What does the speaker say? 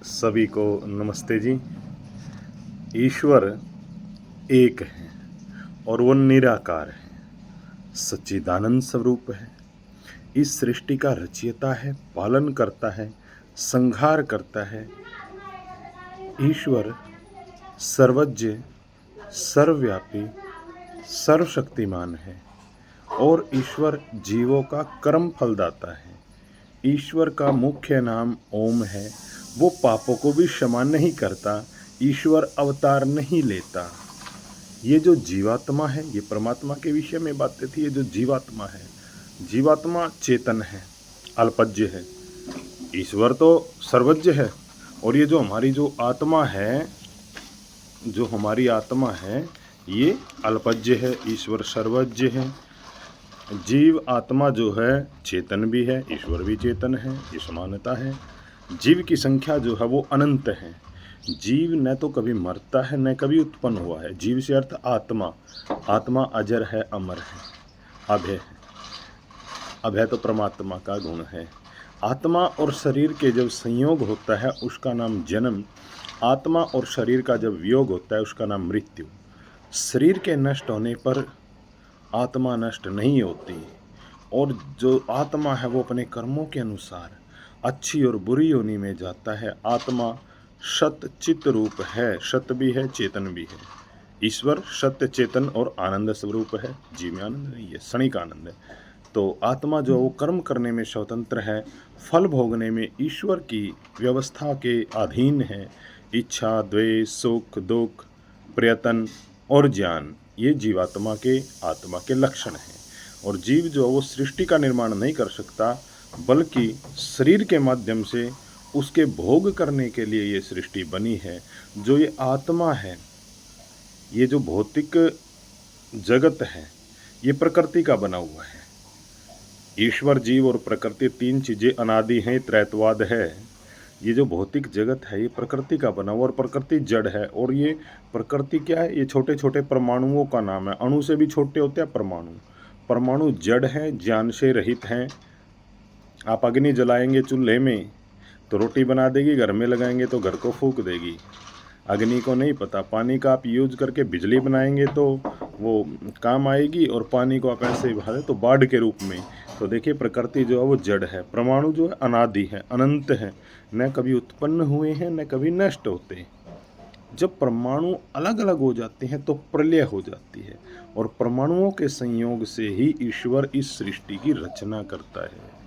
सभी को नमस्ते जी। ईश्वर एक है और वो निराकार है, सच्चिदानंद स्वरूप है। इस सृष्टि का रचयिता है, पालन करता है, संहार करता है। ईश्वर सर्वज्ञ, सर्वव्यापी, सर्वशक्तिमान है और ईश्वर जीवों का कर्म फलदाता है। ईश्वर का मुख्य नाम ओम है। वो पापों को भी क्षमा नहीं करता, ईश्वर अवतार नहीं लेता। ये जो जीवात्मा है, ये परमात्मा के विषय में बातें थी। ये जो जीवात्मा है, जीवात्मा चेतन है, अल्पज्य है। ईश्वर तो सर्वज्ञ है और ये जो हमारी जो आत्मा है, जो हमारी आत्मा है, ये अल्पज्य है, ईश्वर सर्वज्ञ है। जीव आत्मा जो है चेतन भी है, ईश्वर भी चेतन है, ये समानता है। जीव की संख्या जो है वो अनंत है। जीव न तो कभी मरता है न कभी उत्पन्न हुआ है। जीव से अर्थ आत्मा। आत्मा अजर है, अमर है, अभय है। अभय तो परमात्मा का गुण है। आत्मा और शरीर के जब संयोग होता है उसका नाम जन्म। आत्मा और शरीर का जब वियोग होता है उसका नाम मृत्यु। शरीर के नष्ट होने पर आत्मा नष्ट नहीं होती और जो आत्मा है वो अपने कर्मों के अनुसार अच्छी और बुरी योनि में जाता है। आत्मा सत्य चित्त रूप है, सत्य भी है, चेतन भी है। ईश्वर सत्य, चेतन और आनंद स्वरूप है। जीव में आनंद नहीं है, क्षणिक आनंद है। तो आत्मा जो है वो कर्म करने में स्वतंत्र है, फल भोगने में ईश्वर की व्यवस्था के अधीन है। इच्छा, द्वेष, सुख, दुख, प्रयत्न और ज्ञान, ये जीवात्मा के आत्मा के लक्षण हैं। और जीव जो है वो सृष्टि का निर्माण नहीं कर सकता, बल्कि शरीर के माध्यम से उसके भोग करने के लिए ये सृष्टि बनी है। जो ये आत्मा है, ये जो भौतिक जगत है, ये प्रकृति का बना हुआ है। ईश्वर, जीव और प्रकृति तीन चीज़ें अनादि हैं, त्रैतवाद है। ये जो भौतिक जगत है ये प्रकृति का बना हुआ और प्रकृति जड़ है। और ये प्रकृति क्या है? ये छोटे छोटे परमाणुओं का नाम है। अणु से भी छोटे होते हैं परमाणु। परमाणु जड़ हैं, ज्ञान से रहित हैं। आप अग्नि जलाएंगे चूल्हे में तो रोटी बना देगी, घर में लगाएंगे तो घर को फूंक देगी। अग्नि को नहीं पता। पानी का आप यूज करके बिजली बनाएंगे तो वो काम आएगी, और पानी को आप ऐसे ही बहा दें तो बाढ़ के रूप में। तो देखिए प्रकृति जो है वो जड़ है। परमाणु जो है अनादि है, अनंत है, न कभी उत्पन्न हुए हैं न कभी नष्ट होते। जब परमाणु अलग अलग हो जाते हैं तो प्रलय हो जाती है, और परमाणुओं के संयोग से ही ईश्वर इस सृष्टि की रचना करता है।